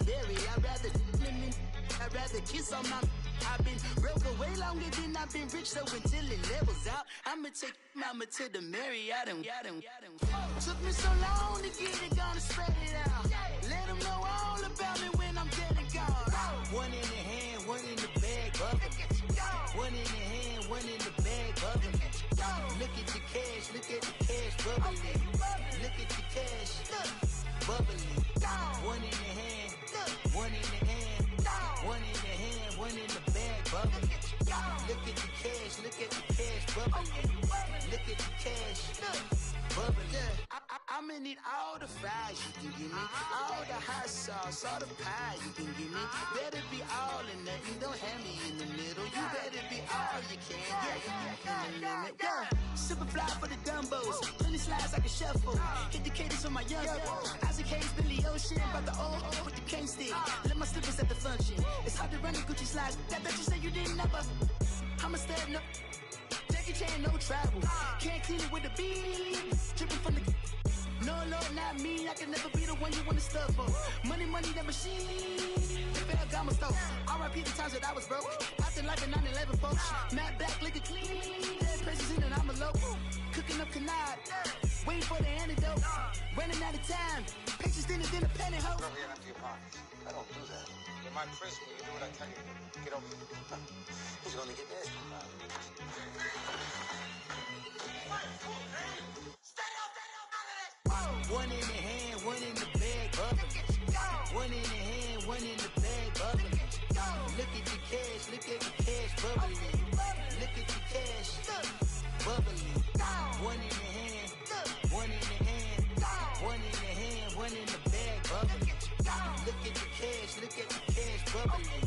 berry. I'd rather kiss on my. I've been broke way longer than I've been rich, so until it levels out, I'ma take mama to the Marriott and took me so long to get it, gonna spread it out. Let them know all about me when I'm dead and gone. One in the hand, one in the bag, bubbling. One in the hand, one in the bag, bubbling. Look at the cash, look at the cash, bubbling. Look at the cash, bubbling. One in the hand, one in the hand, one in the hand, one in the bag, bubbling. Look at the cash, look at the cash, bubbling. Look at the cash, bubbling. I'ma need all the fries you can give me, all the hot sauce, all the pie you can give me. Better be all or nothing, don't have me in the middle. You better be all you can, yeah. Super fly for the Dumbos, 20 slides like a shuffle. Hit the cadence on my young Isaac Hayes, Billy Ocean, about the old with the cane stick. Let my slippers at the function. It's hard to run the Gucci slides. That bet you say you didn't never. I'ma stand up. Jackie Chan, no travel. Can't clean it with the beat. Dripping from the. No, not me. I can never be the one you wanna stuff for. Money, that machine. Ferragamo stove. R.I.P. the times that I was broke. After life in 9/11, folks. Matte black, liquor clean. Dead presents in and I'm a local. Cooking up canard. Waiting for the antidote. Running out of time. Patience thinner than a penny hoe. Over here empty your pockets. I don't do that. You're my principal. You do what I tell you to do. Get over here. Who's gonna get this? One in the hand, one in the bag, bubbling. One in the hand, one in the bag, bubbling. Look at the cash, look at the cash, bubbling. Look at the cash, bubbling. One in the hand, one in the hand, one in the hand, one in the bag, bubbling. Look at the cash, look at the cash, bubbling.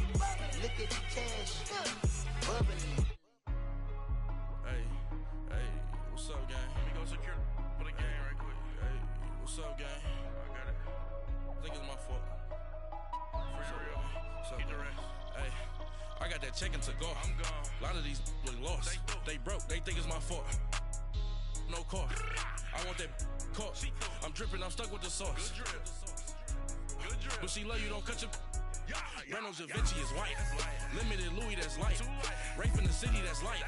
Look at the cash, bubbling. Hey, what's up, gang? Let me go secure for the game right quick. Hey, what's up, gang? I got it. I think it's my fault. For real. Keep the rest. Hey, I got that check-in to go. I'm gone. A lot of these look lost. They broke. They think it's my fault. No car. I want that car. I'm dripping. I'm stuck with the sauce. Good drip. But she love you. Don't cut your. Reynolds Da Vinci is white. Limited Louis, that's light. Rape in the city, that's light.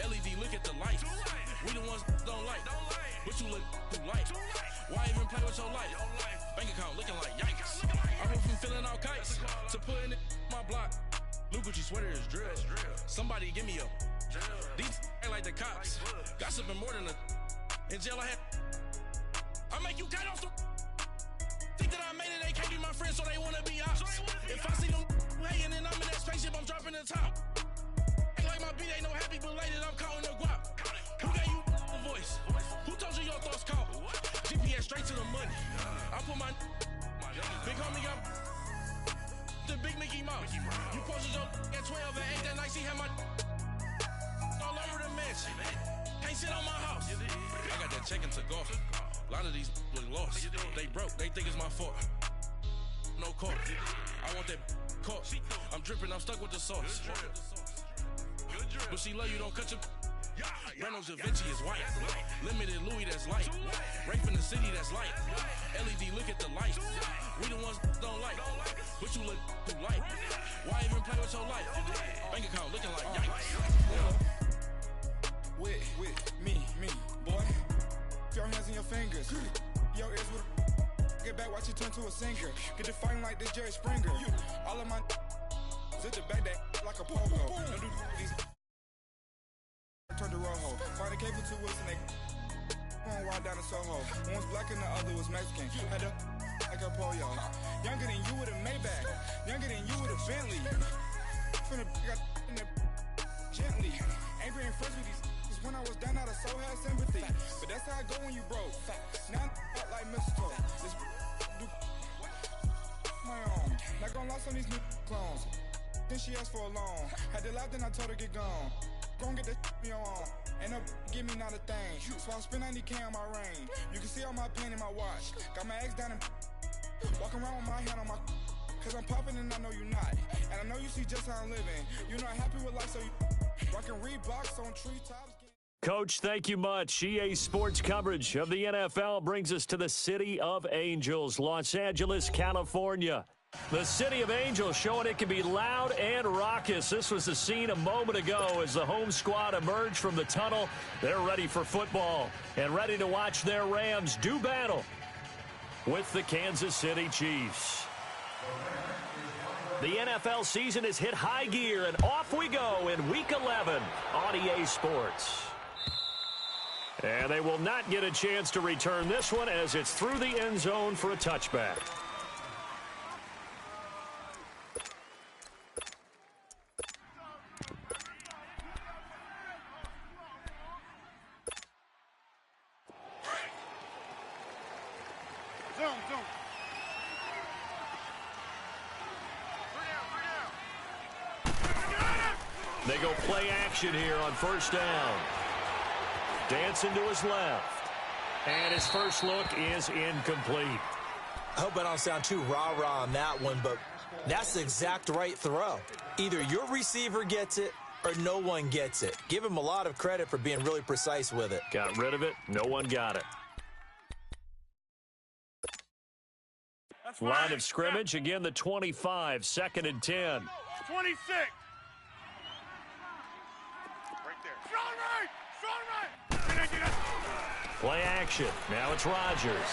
LED, look at the lights. We the ones don't like. But you look too light. Why even play with your life? Bank account looking like yikes. I went from filling out kites to putting it in my block. Blue Gucci sweater is drill. Somebody give me a. These ain't like the cops. Gossiping more than a. In jail I had. I make you cut off the. Think that I made it, they can't be my friends, so they wanna be ops. If I see them hanging and I'm in that spaceship, I'm dropping the top. Ain't like my beat ain't no happy, but later I'm counting the guap. Who gave you the voice? Who told you your thoughts count? GPS straight to the money. I put my big homie got the big Mickey Mouse. You posted your at 12 and 8 that night, she had my all over the mansion. Can't sit on my house. I got that check-in to go. A lot of these look lost. They broke. They think it's my fault. No car. I want that car. I'm dripping. I'm stuck with the sauce. But she love you. Don't cut your. Reynolds Da Vinci is white. Limited Louis, that's light. Rape in the city, that's light. LED, look at the lights. We the ones don't like. But you look too light. Why even play with your life? Bank account looking like yikes. With me, boy. Your hands and your fingers. Your ears with get back, watch you turn to a singer. Get the fighting like this Jerry Springer. All of my sit the back that like a pogo. Don't do these turn to rojo. Find a cable 2 wheels and they going wild down in Soho. One was black and the other was Mexican. Had a like a pollo. Younger than you with a Maybach. Younger than you with a Bentley. From the got in the gently. Ain't being friends with these. When I was down, I so had sympathy. But that's how I go when you broke. Now I'm out like mistletoe. This do my own. Not gonna lie on these new clones. Then she asked for a loan. Had to laugh, then I told her get gone. Gon' get that me on. Ain't no give me not a thing. So I spend 90K on my ring. You can see all my pain in my watch. Got my ex down and walking around with my hand on my. Cause I'm popping and I know you not. And I know you see just how I'm living. You're not happy with life, so you rockin' Reeboks on treetops. Coach, thank you much. EA Sports coverage of the NFL brings us to the City of Angels, Los Angeles, California. The City of Angels showing it can be loud and raucous. This was the scene a moment ago as the home squad emerged from the tunnel. They're ready for football and ready to watch their Rams do battle with the Kansas City Chiefs. The NFL season has hit high gear, and off we go in Week 11 on EA Sports. And they will not get a chance to return this one as it's through the end zone for a touchback. They go play action here on first down. Dancing to his left. And his first look is incomplete. I hope I don't sound too rah-rah on that one, but that's the exact right throw. Either your receiver gets it or no one gets it. Give him a lot of credit for being really precise with it. Got rid of it. No one got it. Line of scrimmage. Again, the 25. 2nd and 10. 26. Play action. Now it's Rodgers.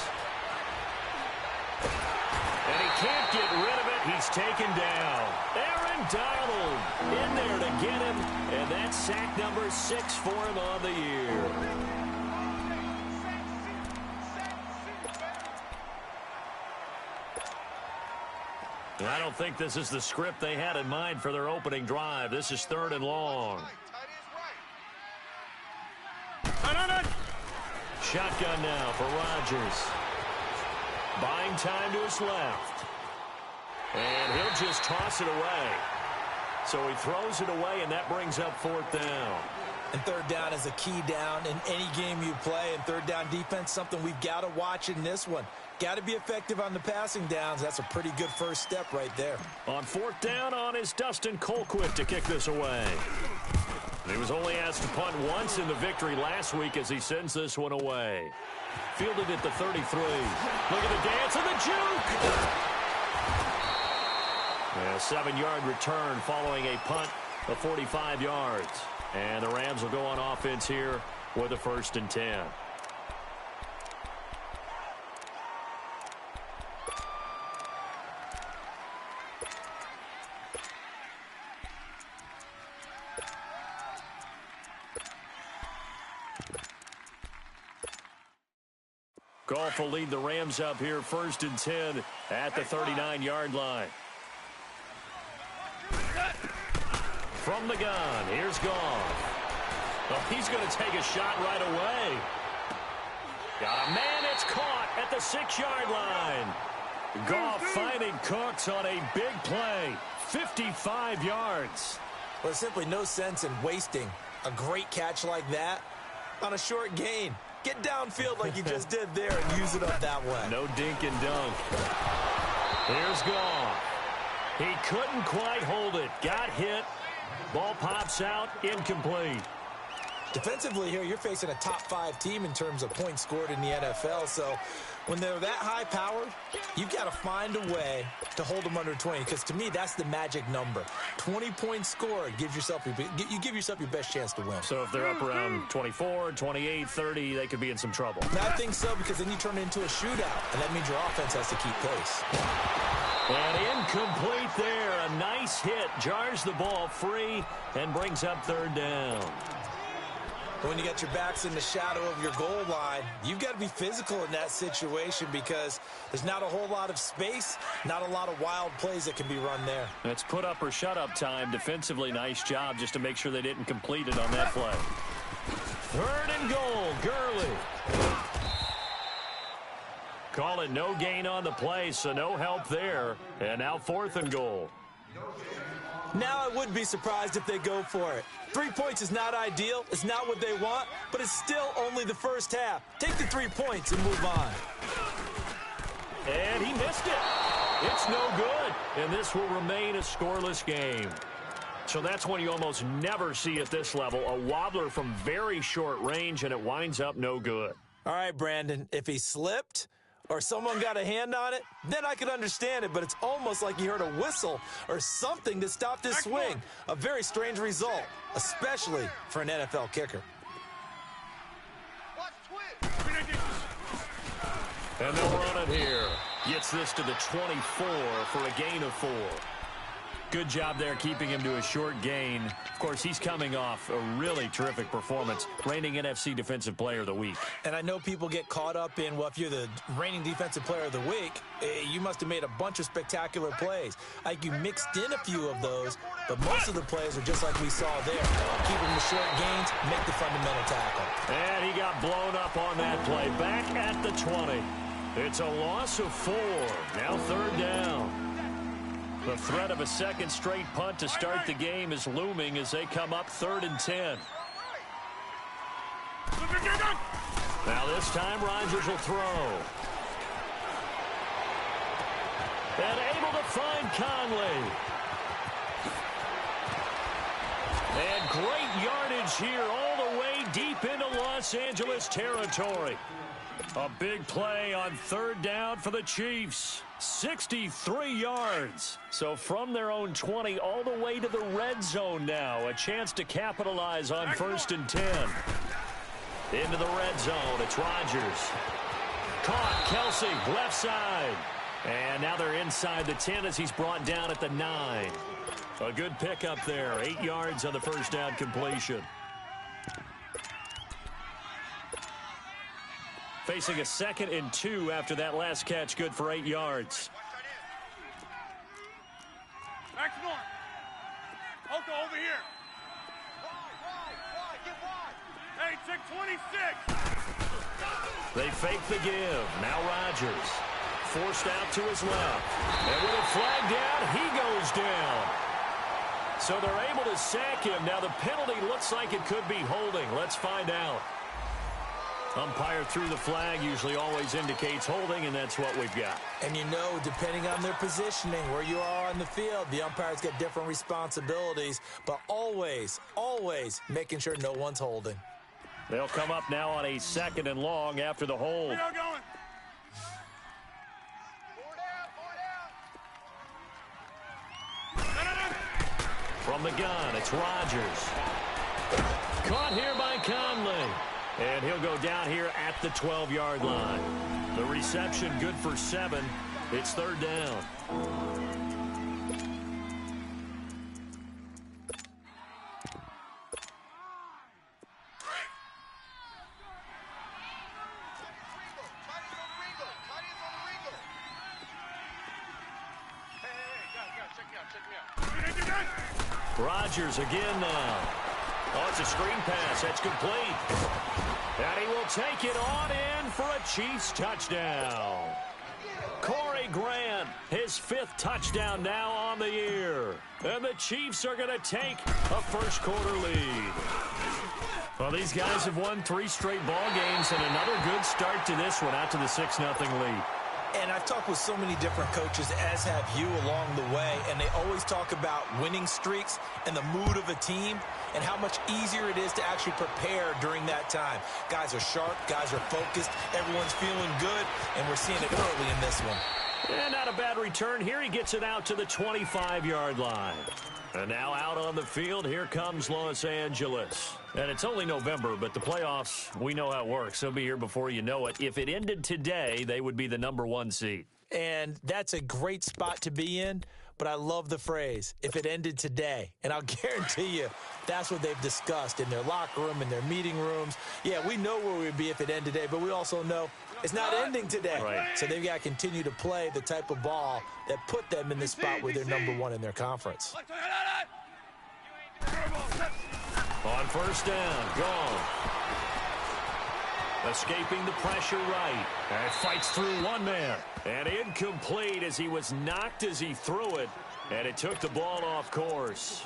And he can't get rid of it. He's taken down. Aaron Donald in there to get him. And that's sack number 6 for him on the year. And I don't think this is the script they had in mind for their opening drive. This is 3rd and long. Shotgun now for Rodgers. Buying time to his left. And he'll just toss it away. So he throws it away, and that brings up 4th down. And 3rd down is a key down in any game you play. And 3rd down defense, something we've got to watch in this one. Got to be effective on the passing downs. That's a pretty good first step right there. On 4th down on is Dustin Colquitt to kick this away. He was only asked to punt once in the victory last week as he sends this one away. Fielded at the 33. Look at the dance and the juke. A 7-yard return following a punt of 45 yards. And the Rams will go on offense here with a 1st and 10. Goff will lead the Rams up here 1st and 10 at the 39-yard line. From the gun, here's Goff. Well, he's going to take a shot right away. Got a man, it's caught at the 6-yard line. Goff finding Cooks on a big play. 55 yards. Well, there's simply no sense in wasting a great catch like that on a short gain. Get downfield like you just did there and use it up that way. No dink and dunk. Here's Goff. He couldn't quite hold it. Got hit. Ball pops out. Incomplete. Defensively here, you're facing a top 5 team in terms of points scored in the NFL. So when they're that high powered, you've got to find a way to hold them under 20. Because to me, that's the magic number. 20 points scored gives yourself you give yourself your best chance to win. So if they're up around 24, 28, 30, they could be in some trouble. Now, I think so, because then you turn it into a shootout, and that means your offense has to keep pace. And incomplete there. A nice hit. Jars the ball free and brings up 3rd down. When you got your backs in the shadow of your goal line, you've got to be physical in that situation because there's not a whole lot of space, not a lot of wild plays that can be run there. That's put up or shut up time. Defensively, nice job just to make sure they didn't complete it on that play. 3rd and goal, Gurley. Call it no gain on the play, so no help there. And now 4th and goal. Now I wouldn't be surprised if they go for it. 3 points is not ideal. It's not what they want, but it's still only the first half. Take the 3 points and move on. And he missed it. It's no good. And this will remain a scoreless game. So that's one you almost never see at this level. A wobbler from very short range, and it winds up no good. All right, Brandon, if he slipped or someone got a hand on it, then I could understand it, but it's almost like he heard a whistle or something to stop this swing. A very strange result, especially for an NFL kicker. And they'll run it here. Gets this to the 24 for a gain of 4. Good job there keeping him to a short gain. Of course, he's coming off a really terrific performance, reigning NFC Defensive Player of the Week. And I know people get caught up in, well, if you're the reigning Defensive Player of the Week, you must have made a bunch of spectacular plays. Like you mixed in a few of those, but most of the plays are just like we saw there. Keep them to short gains, make the fundamental tackle. And he got blown up on that play. Back at the 20. It's a loss of 4. Now 3rd down. The threat of a second straight punt to start the game is looming as they come up 3rd and 10. Now this time Rodgers will throw. And able to find Conley. And great yardage here all the way deep into Los Angeles territory. A big play on 3rd down for the Chiefs. 63 yards. So from their own 20 all the way to the red zone now. A chance to capitalize on 1st and 10. Into the red zone. It's Rodgers. Caught. Kelsey, left side. And now they're inside the 10 as he's brought down at the 9. A good pickup there. 8 yards on the first down completion. Facing a 2nd and 2 after that last catch, good for 8 yards. Max North. Oko over here. Hey, check 26. They fake the give. Now Rodgers. Forced out to his left. And with a flag down, he goes down. So they're able to sack him. Now the penalty looks like it could be holding. Let's find out. Umpire threw the flag, usually always indicates holding, and that's what we've got. And you know, depending on their positioning, where you are on the field, the umpires get different responsibilities, but always, always making sure no one's holding. They'll come up now on a 2nd and long after the hold. Where y'all going? From the gun, it's Rodgers. Caught here by Conley. And he'll go down here at the 12-yard line. The reception good for 7. It's 3rd down. Rodgers again now. Oh, it's a screen pass. That's complete. And he will take it on in for a Chiefs touchdown. Corey Grant, his 5th touchdown now on the year. And the Chiefs are going to take a first-quarter lead. Well, these guys have won 3 straight ball games and another good start to this one out to the 6-0 lead. And I've talked with so many different coaches, as have you along the way, and they always talk about winning streaks and the mood of a team and how much easier it is to actually prepare during that time. Guys are sharp, guys are focused, everyone's feeling good, and we're seeing it early in this one. And not a bad return here. He gets it out to the 25-yard line. And now out on the field, here comes Los Angeles. And it's only November, but the playoffs, we know how it works. They'll be here before you know it. If it ended today, they would be the number 1 seed. And that's a great spot to be in, but I love the phrase, if it ended today. And I'll guarantee you, that's what they've discussed in their locker room, in their meeting rooms. Yeah, we know where we'd be if it ended today, but we also know it's not ending today. Right. So they've got to continue to play the type of ball that put them in the spot where they're number 1 in their conference. On first down, gone. Escaping the pressure right. And fights through one man. And incomplete as he was knocked as he threw it. And it took the ball off course.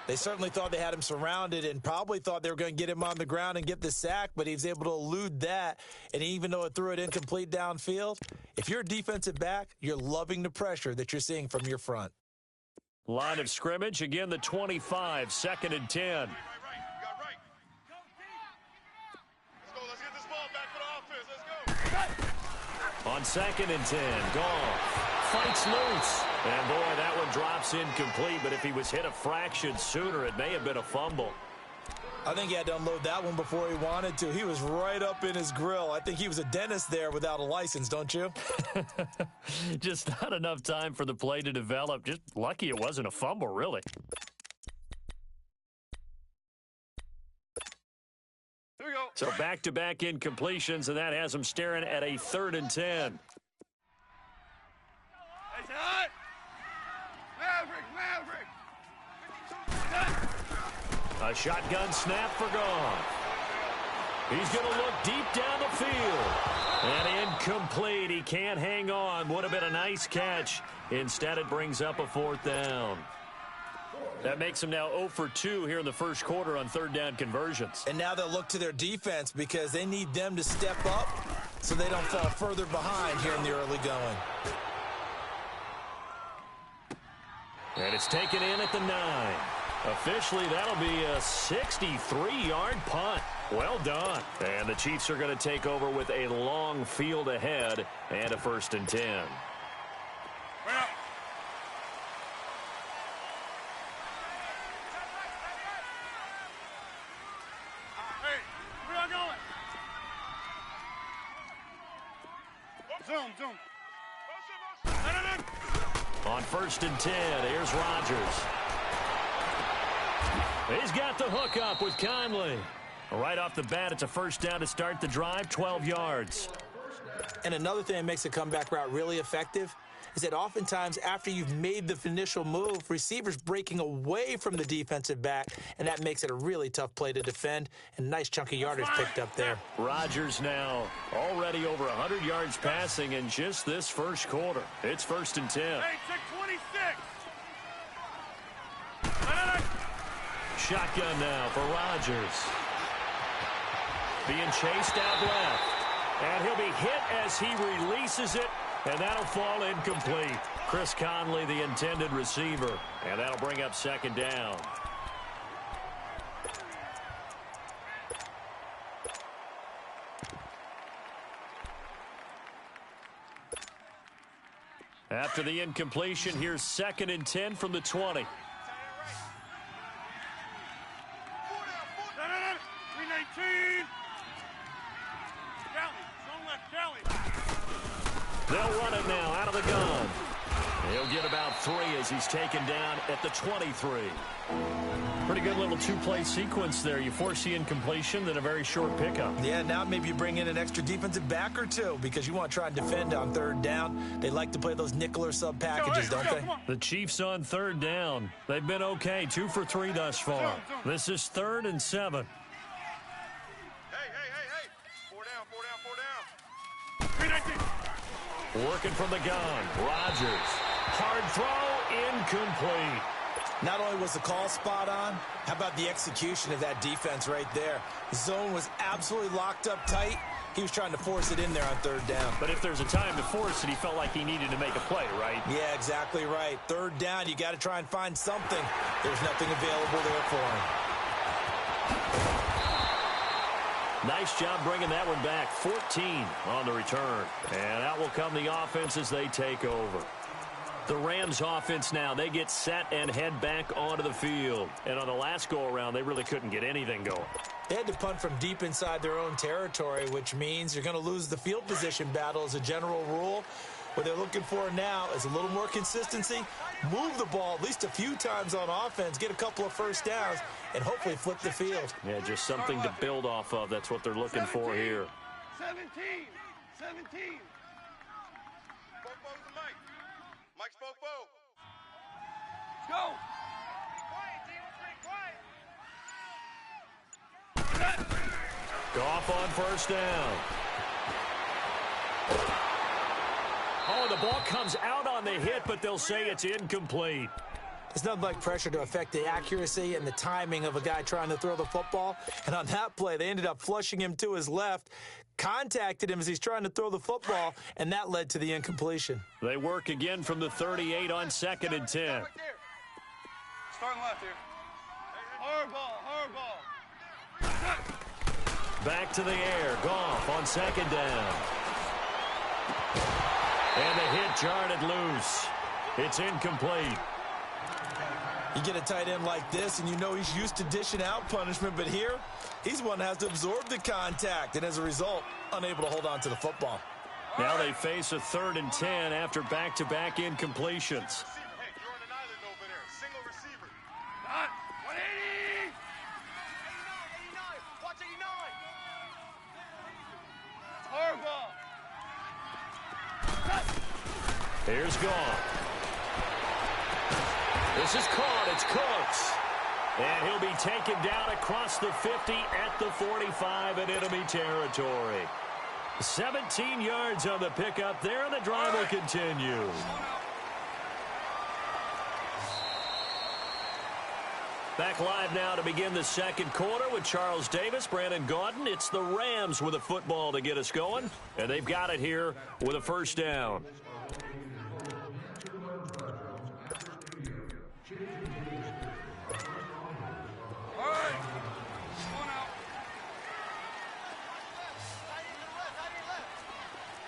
They certainly thought they had him surrounded and probably thought they were going to get him on the ground and get the sack, but he was able to elude that. And even though it threw it incomplete downfield, if you're a defensive back, you're loving the pressure that you're seeing from your front. Line of scrimmage, again the 25, 2nd and 10. On 2nd and 10, Goff fights loose. And, boy, that one drops incomplete. But if he was hit a fraction sooner, it may have been a fumble. I think he had to unload that one before he wanted to. He was right up in his grill. I think he was a dentist there without a license, don't you? Just not enough time for the play to develop. Just lucky it wasn't a fumble, really. Here we go. So back-to-back incompletions, and that has him staring at a 3rd and 10. Hey, hot. Maverick. A shotgun snap for Goff. He's going to look deep down the field. And incomplete. He can't hang on. Would have been a nice catch. Instead, it brings up a 4th down. That makes him now 0 for 2 here in the first quarter on 3rd down conversions. And now they'll look to their defense because they need them to step up so they don't fall further behind here in the early going. And it's taken in at the 9. Officially, that'll be a 63-yard punt. Well done. And the Chiefs are going to take over with a long field ahead and a 1st and 10. Bring up. Hey, where y'all going? Zoom. On 1st and 10, here's Rodgers. He's got the hook up with Conley. Right off the bat, it's a 1st down to start the drive, 12 yards. And another thing that makes a comeback route really effective is that oftentimes after you've made the initial move, receivers breaking away from the defensive back, and that makes it a really tough play to defend, and nice chunk of yardage picked up there. Rodgers now already over 100 yards passing in just this first quarter. It's 1st and 10. Hey, check 26. Shotgun now for Rodgers. Being chased out left. And he'll be hit as he releases it, and that'll fall incomplete. Chris Conley, the intended receiver. And that'll bring up 2nd down. After the incompletion, here's 2nd and 10 from the 20. 319. They'll run it now out of the gun. He'll get about 3 as he's taken down at the 23. Pretty good little 2-play sequence there. You force the incompletion, then a very short pickup. Yeah, now maybe you bring in an extra defensive back or two because you want to try and defend on 3rd down. They like to play those nickel or sub packages, don't they? The Chiefs on 3rd down. They've been okay, 2 for 3 thus far. This is 3rd and 7. Hey. 4 down. 319. Working from the gun. Rodgers. Hard throw, incomplete. Not only was the call spot on, how about the execution of that defense right there? The zone was absolutely locked up tight. He was trying to force it in there on 3rd down. But if there's a time to force it, he felt like he needed to make a play, right? Yeah, exactly right. 3rd down, you got to try and find something. There's nothing available there for him. Nice job bringing that one back. 14 on the return. And out will come the offense as they take over. The Rams offense now, they get set and head back onto the field. And on the last go-around, they really couldn't get anything going. They had to punt from deep inside their own territory, which means you're going to lose the field position battle as a general rule. What they're looking for now is a little more consistency, move the ball at least a few times on offense, get a couple of 1st downs, and hopefully flip the field. Yeah, just something to build off of. That's what they're looking for here. 17. Mike spoke. Let's go. Quiet, Goff on 1st down. Oh, the ball comes out on the hit, but they'll say it's incomplete. It's nothing like pressure to affect the accuracy and the timing of a guy trying to throw the football. And on that play, they ended up flushing him to his left, contacted him as he's trying to throw the football, and that led to the incompletion. They work again from the 38 on 2nd and 10. Starting left here. Hard ball. Back to the air. Goff on 2nd down. And the hit jarred it loose. It's incomplete. You get a tight end like this, and you know he's used to dishing out punishment, but here, he's one that has to absorb the contact, and as a result, unable to hold on to the football. Now they face a 3rd and 10 after back-to-back incompletions. Hey, you're on an island over there. Single receiver. 180! 89! Watch 89! Horrible! Here's Goff. This is caught. It's Cooks. And he'll be taken down across the 50 at the 45 in enemy territory. 17 yards on the pickup there, and the drive will continue. Back live now to begin the second quarter with Charles Davis, Brandon Gaudin. It's the Rams with a football to get us going, and they've got it here with a first down.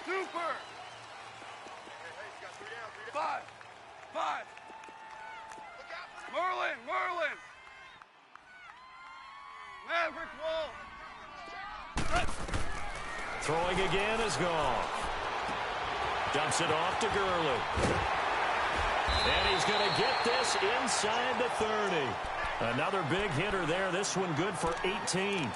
Super! 5. Merlin! Maverick Wolf! Throwing again is Goff. Dumps it off to Gurley. And he's going to get this inside the 30. Another big hitter there. This one good for 18.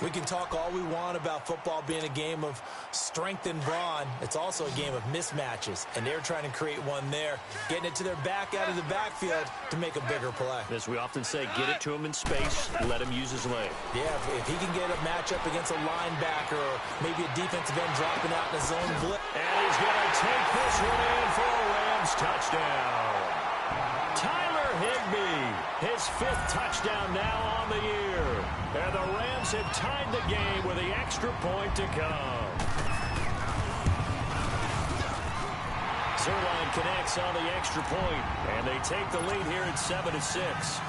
We can talk all we want about football being a game of strength and brawn. It's also a game of mismatches, and they're trying to create one there, getting it to their back out of the backfield to make a bigger play. As we often say, get it to him in space, let him use his leg. Yeah, if he can get a matchup against a linebacker or maybe a defensive end dropping out in a zone blitz. And he's going to take this one in for a Rams touchdown. Tyler Higbee, his 5th touchdown now on the year. And the Rams have tied the game with the extra point to come. Zerline connects on the extra point, and they take the lead here at 7-6.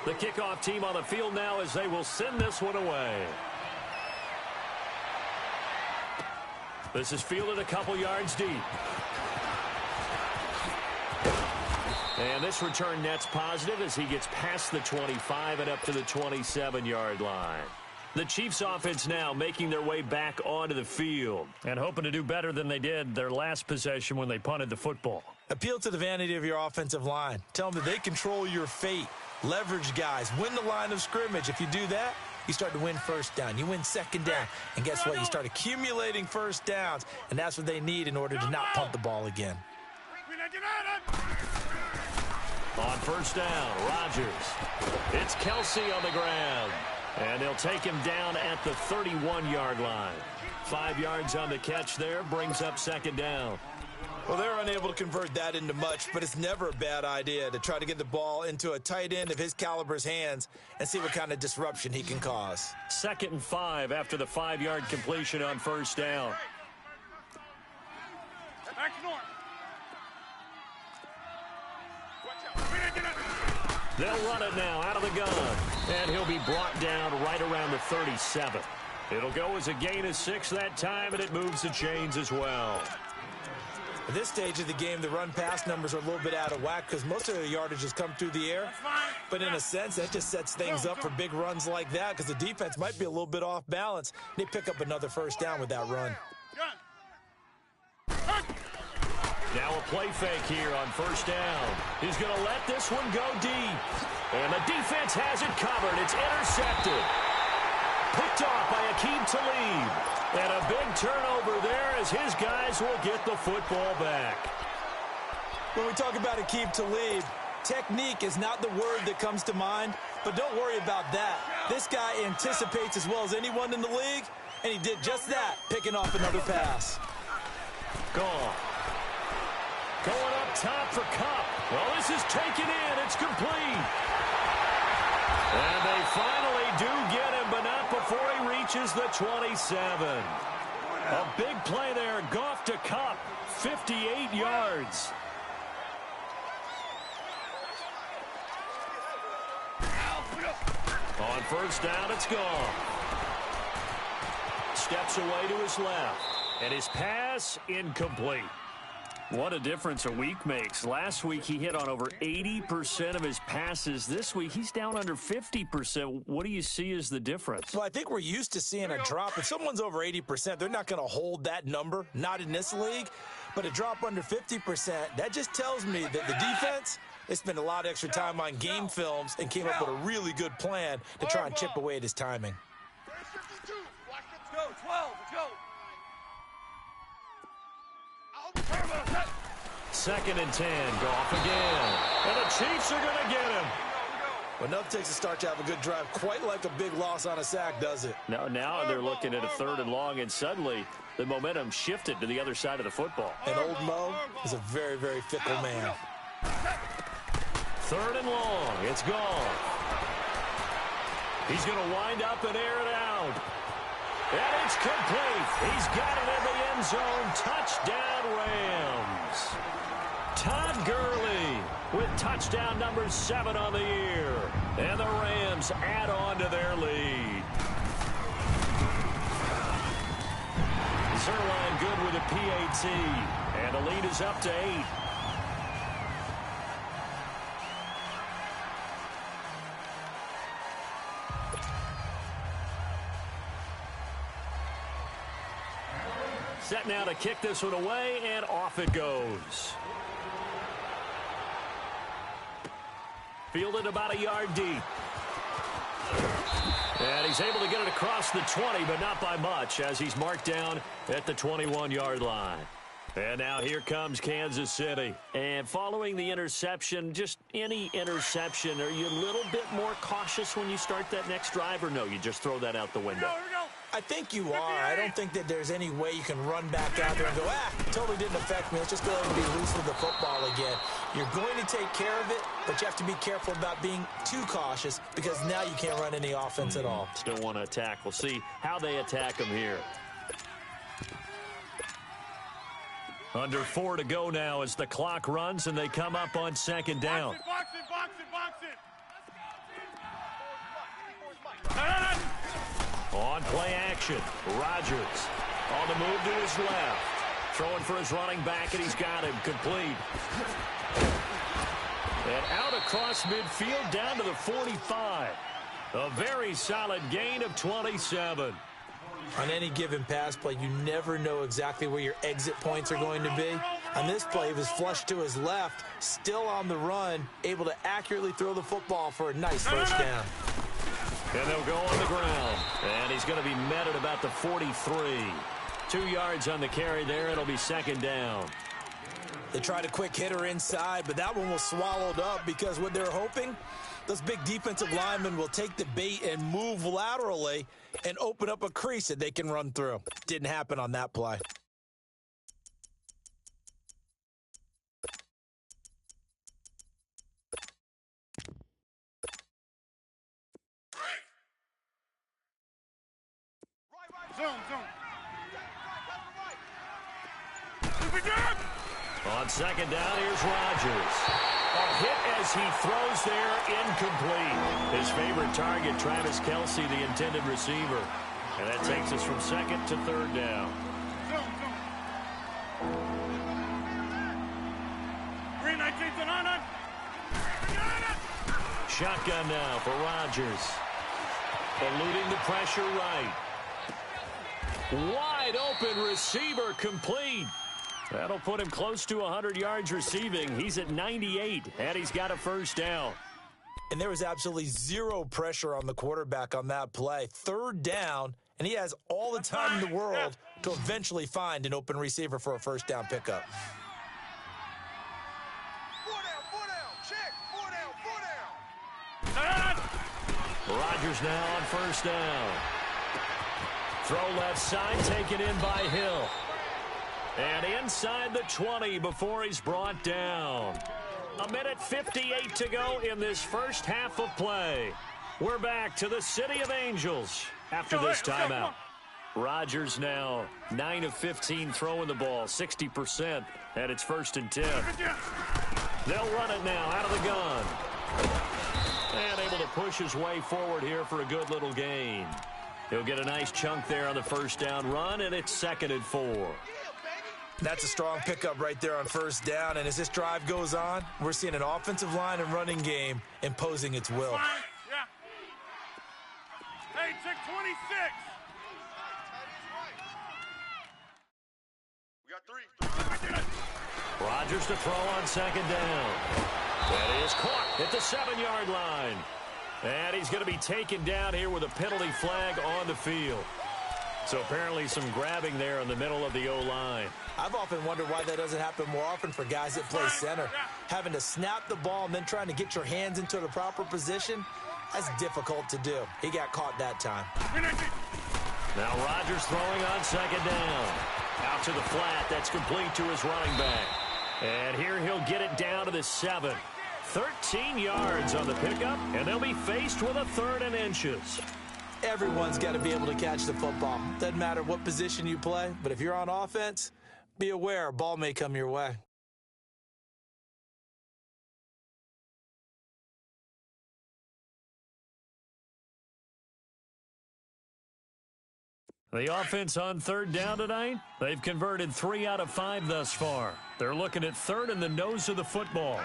The kickoff team on the field now as they will send this one away. This is fielded a couple yards deep. And this return net's positive as he gets past the 25 and up to the 27-yard line. The Chiefs offense now making their way back onto the field and hoping to do better than they did their last possession when they punted the football. Appeal to the vanity of your offensive line. Tell them that they control your fate. Leverage guys. Win the line of scrimmage. If you do that, you start to win first down. You win second down. And guess what? You start accumulating first downs. And that's what they need in order to not punt the ball again. On first down, Rodgers. It's Kelsey on the ground. And they'll take him down at the 31-yard line. 5 yards on the catch there, brings up second down. Well, they're unable to convert that into much, but it's never a bad idea to try to get the ball into a tight end of his caliber's hands and see what kind of disruption he can cause. 2nd and 5 after the 5-yard completion on first down. They'll run it now out of the gun, and he'll be brought down right around the 37. It'll go as a gain of 6 that time, and it moves the chains as well. At this stage of the game, the run-pass numbers are a little bit out of whack because most of the yardage has come through the air. But in a sense, that just sets things up for big runs like that because the defense might be a little bit off balance. They pick up another first down with that run. Now a play fake here on first down. He's going to let this one go deep. And the defense has it covered. It's intercepted. Picked off by Aqib Talib. And a big turnover there as his guys will get the football back. When we talk about Aqib Talib, technique is not the word that comes to mind, but don't worry about that. This guy anticipates as well as anyone in the league, and he did just that, picking off another pass. Gone. Going up top for Kupp. Well, this is taken in. It's complete. And they finally do get him, but not before he reaches the 27. A big play there. Goff to Kupp. 58 yards. On first down, it's Goff. steps away to his left. And his pass incomplete. What a difference a week makes. Last week he hit on over 80% of his passes. This week he's down under 50%. What do you see as the difference? Well, I think we're used to seeing a drop. If someone's over 80%, they're not going to hold that number, not in this league. But a drop under 50%, that just tells me that the defense, they spent a lot of extra time on game films and came up with a really good plan to try and chip away at his timing. Let's go, 12, let's go. 2nd and 10, Goff again. And the Chiefs are going to get him. Enough takes a start to have a good drive. Quite like a big loss on a sack, does it? Now they're looking at a 3rd and long, and suddenly the momentum shifted to the other side of the football. And old Mo is a very, very fickle man. 3rd and long. It's gone. He's going to wind up and air it out. And it's complete. He's got it in the end zone. Touchdown, Rams. Todd Gurley with touchdown number 7 on the year. And the Rams add on to their lead. Zerline good with a PAT. And the lead is up to 8. Set now to kick this one away, and off it goes. Fielded about a yard deep. And he's able to get it across the 20, but not by much, as he's marked down at the 21-yard line. And now here comes Kansas City. And following the interception, just any interception, are you a little bit more cautious when you start that next drive, or no, you just throw that out the window? I think you are. I don't think that there's any way you can run back out there and go, totally didn't affect me. Let's just go ahead and be loose with the football again. You're going to take care of it, but you have to be careful about being too cautious because now you can't run any offense at all. Still want to attack. We'll see how they attack him here. Under 4 to go now as the clock runs and they come up on 2nd down. Box it. On play action, Rodgers on the move to his left. Throwing for his running back, and he's got him complete. And out across midfield down to the 45. A very solid gain of 27. On any given pass play, you never know exactly where your exit points are going to be. On this play, he was flushed to his left, still on the run, able to accurately throw the football for a nice first down. And they'll go on the ground. And he's going to be met at about the 43. 2 yards on the carry there. It'll be 2nd down. They tried a quick hitter inside, but that one was swallowed up because what they're hoping, those big defensive linemen will take the bait and move laterally and open up a crease that they can run through. Didn't happen on that play. Zone. On 2nd down, here's Rodgers. A hit as he throws there, incomplete. His favorite target, Travis Kelce, the intended receiver. And that takes us from 2nd to 3rd down. Green 19 to 9. Shotgun now for Rodgers. Eluding the pressure right. Wide open receiver complete. That'll put him close to 100 yards receiving. He's at 98, and he's got a first down. And there was absolutely zero pressure on the quarterback on that play. 3rd down, and he has all the time in the world to eventually find an open receiver for a first down pickup. 4 down, check, 4 down. Rodgers now on first down. Throw left side, taken in by Hill. And inside the 20 before he's brought down. 1:58 to go in this first half of play. We're back to the City of Angels after this timeout. Rodgers now 9 of 15 throwing the ball, 60%, and it's 1st and 10. They'll run it now out of the gun. And able to push his way forward here for a good little gain. He'll get a nice chunk there on the first down run, and it's 2nd and 4. That's a strong pickup right there on first down, and as this drive goes on, we're seeing an offensive line and running game imposing its will. Yeah. Hey, check 26. We got 3. Rodgers to throw on 2nd down. That is caught at the 7-yard line. And he's going to be taken down here with a penalty flag on the field. So apparently some grabbing there in the middle of the O-line. I've often wondered why that doesn't happen more often for guys that play center. Having to snap the ball and then trying to get your hands into the proper position, that's difficult to do. He got caught that time. Now Rodgers throwing on 2nd down. Out to the flat. That's complete to his running back. And here he'll get it down to the 7. 13 yards on the pickup, and they'll be faced with a 3rd and inches. Everyone's got to be able to catch the football. Doesn't matter what position you play, but if you're on offense, be aware a ball may come your way. The offense on 3rd down tonight, they've converted 3 out of 5 thus far. They're looking at 3rd in the nose of the football.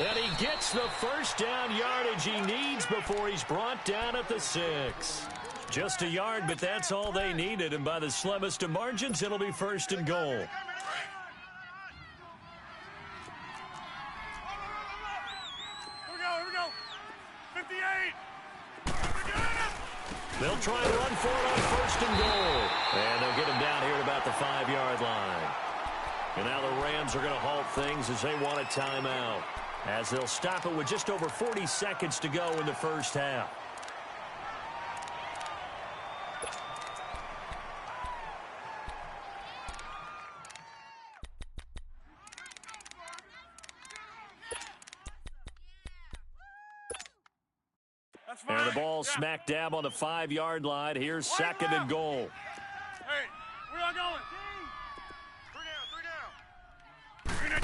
And he gets the first down yardage he needs before he's brought down at the 6. Just a yard, but that's all they needed, and by the slimmest of margins, it'll be 1st and goal. Here we go. 58. They'll try and run for it on 1st and goal. And they'll get him down here at about the 5-yard line. And now the Rams are going to halt things as they want a timeout, as they'll stop it with just over 40 seconds to go in the first half. And the ball smack dab on the 5-yard line. Here's 2nd and goal. Hey, where y'all going? 3 down.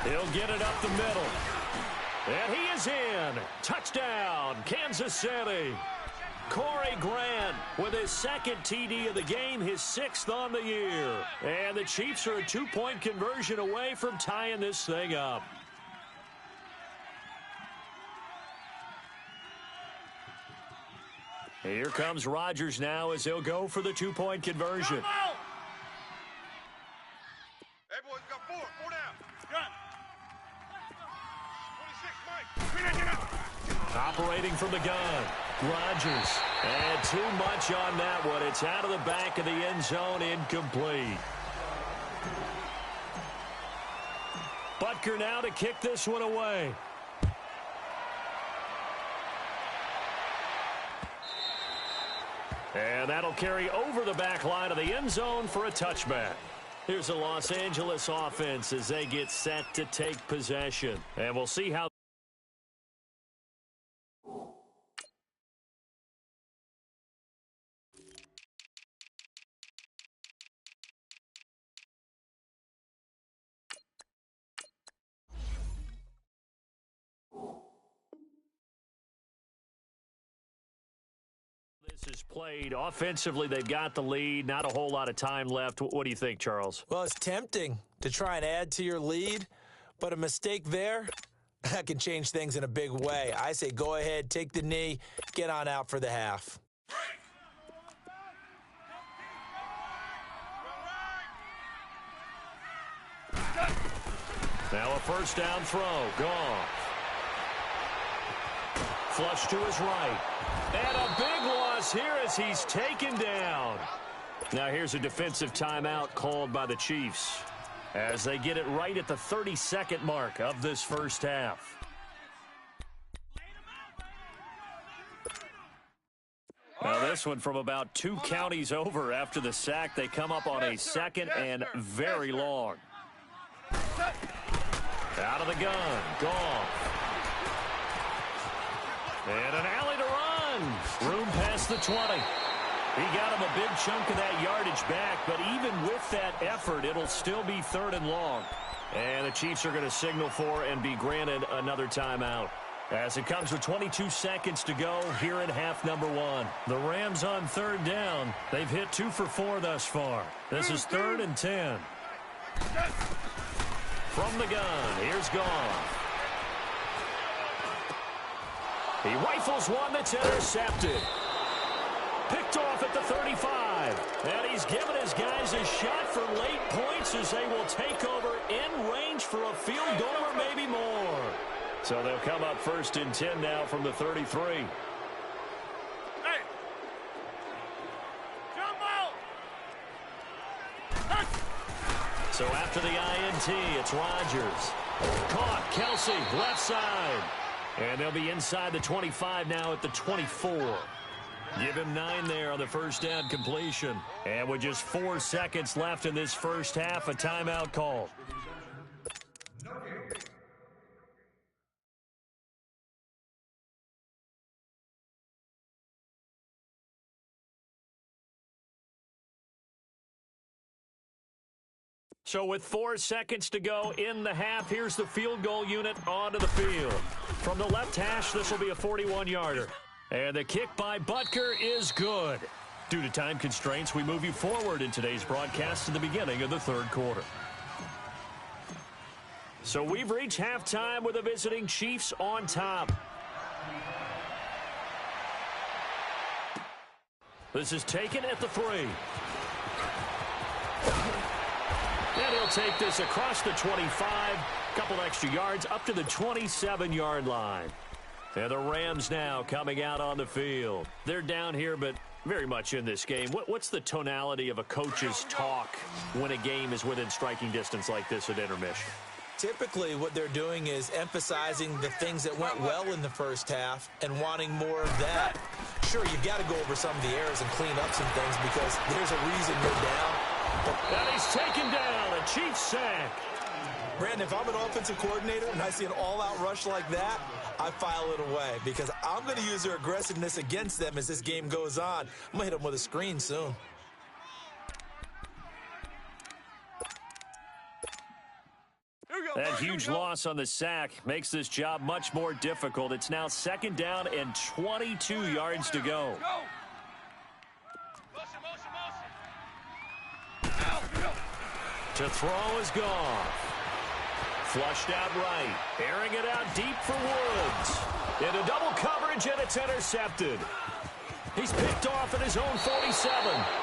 He'll get it up the middle. And he is in. Touchdown, Kansas City. Corey Grant with his 2nd TD of the game, his 6th on the year. And the Chiefs are a 2-point conversion away from tying this thing up. Here comes Rodgers now as he'll go for the 2-point conversion. Hey, boys, we got 4. 4 down. Gun. 26, Mike. Operating from the gun, Rodgers. And too much on that one. It's out of the back of the end zone, incomplete. Butker now to kick this one away. And that'll carry over the back line of the end zone for a touchback. Here's the Los Angeles offense as they get set to take possession. And we'll see how. This is played offensively. They've got the lead. Not a whole lot of time left. What do you think, Charles? Well, it's tempting to try and add to your lead, but a mistake there, that can change things in a big way. I say go ahead, take the knee, get on out for the half. Now a first down throw. Gone. Flush to his right. And a big loss here as he's taken down. Now here's a defensive timeout called by the Chiefs as they get it right at the 30-second mark of this first half. Now this one from about 2 counties over after the sack. They come up on a 2nd and very long. Out of the gun. Gone. And an alley to run. Room past the 20. He got him a big chunk of that yardage back, but even with that effort, it'll still be 3rd and long. And the Chiefs are going to signal for and be granted another timeout. As it comes with 22 seconds to go here in half number one. The Rams on third down. They've hit 2 for 4 thus far. This is 3rd and 10. From the gun, here's Goff. He rifles one that's intercepted. Picked off at the 35. And he's given his guys a shot for late points as they will take over in range for a field goal or maybe more. So they'll come up 1st and 10 now from the 33. Hey! Jump out! So after the INT, it's Rodgers. Caught, Kelsey, left side. And they'll be inside the 25 now at the 24. Give him 9 there on the first down completion. And with just 4 seconds left in this first half, a timeout call. So with 4 seconds to go in the half, here's the field goal unit onto the field. From the left hash, this will be a 41-yarder. And the kick by Butker is good. Due to time constraints, we move you forward in today's broadcast to the beginning of the 3rd quarter. So we've reached halftime with the visiting Chiefs on top. This is taken at the 3. And he'll take this across the 25, couple extra yards up to the 27-yard line. And the Rams now coming out on the field. They're down here, but very much in this game. What's the tonality of a coach's talk when a game is within striking distance like this at intermission? Typically, what they're doing is emphasizing the things that went well in the first half and wanting more of that. Sure, you've got to go over some of the errors and clean up some things because there's a reason you're down. And he's taken down, a Chiefs sack. Brandon, if I'm an offensive coordinator and I see an all-out rush like that, I file it away because I'm going to use their aggressiveness against them as this game goes on. I'm going to hit them with a screen soon. That huge loss on the sack makes this job much more difficult. It's now 2nd down and 22 yards to go. To throw is Goff. Flushed out right. Airing it out deep for Woods. Into double coverage, and it's intercepted. He's picked off at his own 47.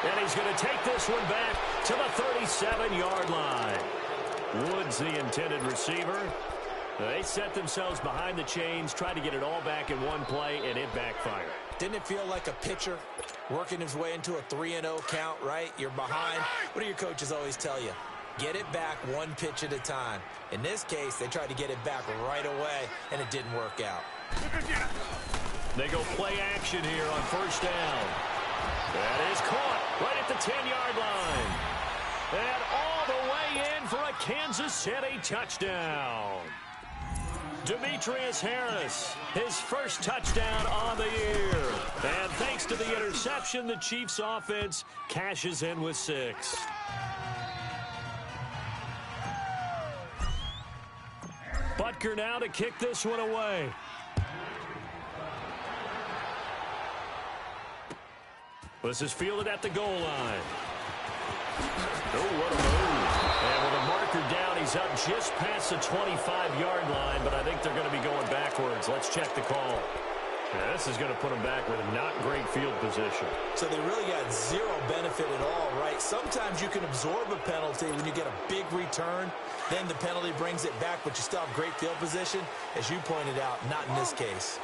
And he's going to take this one back to the 37-yard line. Woods, the intended receiver. They set themselves behind the chains, tried to get it all back in one play, and it backfired. Didn't it feel like a pitcher working his way into a 3-0 count, right? You're behind. What do your coaches always tell you? Get it back one pitch at a time. In this case, they tried to get it back right away, and it didn't work out. They go play action here on first down. That is caught right at the 10-yard line. And all the way in for a Kansas City touchdown. Demetrius Harris, his first touchdown on the year. And thanks to the interception, the Chiefs offense cashes in with 6. Butker now to kick this one away. This is fielded at the goal line. Oh, what a move. And with a marker down, he's up just past the 25-yard line, but I think they're going to be going backwards. Let's check the call. Yeah, this is going to put them back with a not great field position. So they really got zero benefit at all, right? Sometimes you can absorb a penalty when you get a big return. Then the penalty brings it back, but you still have great field position. As you pointed out, not in this case.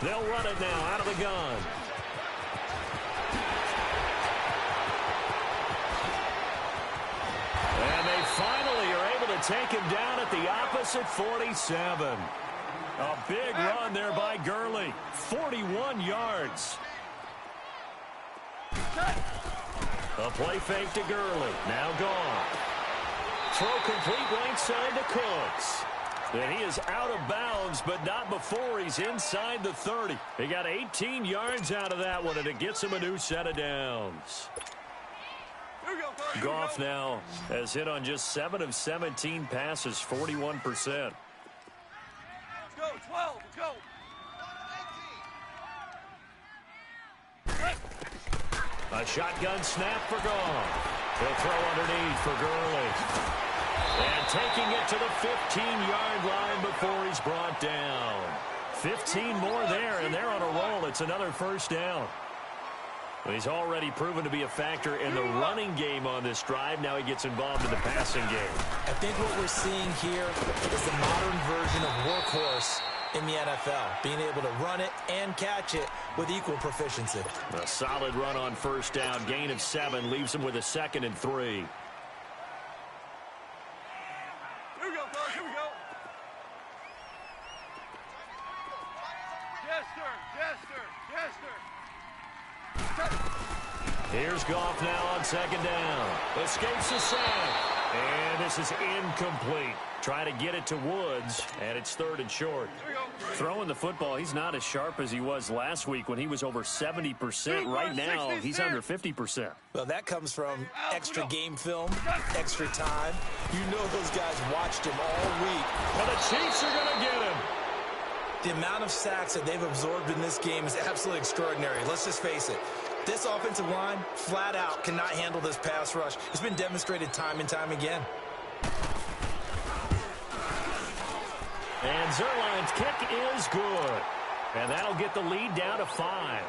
They'll run it now out of the gun. And they finally are able to take him down at the opposite 47. A big run there by Gurley. 41 yards. A play fake to Gurley. Now gone. Throw complete right side to Cooks. And he is out of bounds, but not before he's inside the 30. He got 18 yards out of that one, and it gets him a new set of downs. Goff now has hit on just 7 of 17 passes, 41%. Let's go, 12, let's go. A shotgun snap for Goff. He'll throw underneath for Gurley. And taking it to the 15-yard line before he's brought down. 15 more there, and they're on a roll. It's another first down. He's already proven to be a factor in the running game on this drive. Now he gets involved in the passing game. I think what we're seeing here is the modern version of workhorse in the NFL, being able to run it and catch it with equal proficiency. A solid run on first down. Gain of 7 leaves him with a 2nd and 3. Here we go, fellas, here we go. Jester. Here's Goff now on 2nd down. Escapes the sack. And this is incomplete. Try to get it to Woods, and it's 3rd and short. Throwing the football, he's not as sharp as he was last week when he was over 70%. Right now, he's under 50%. Well, that comes from extra game film, extra time. You know those guys watched him all week. Well, the Chiefs are going to get him. The amount of sacks that they've absorbed in this game is absolutely extraordinary. Let's just face it. This offensive line, flat out, cannot handle this pass rush. It's been demonstrated time and time again. And Zerline's kick is good. And that'll get the lead down to 5.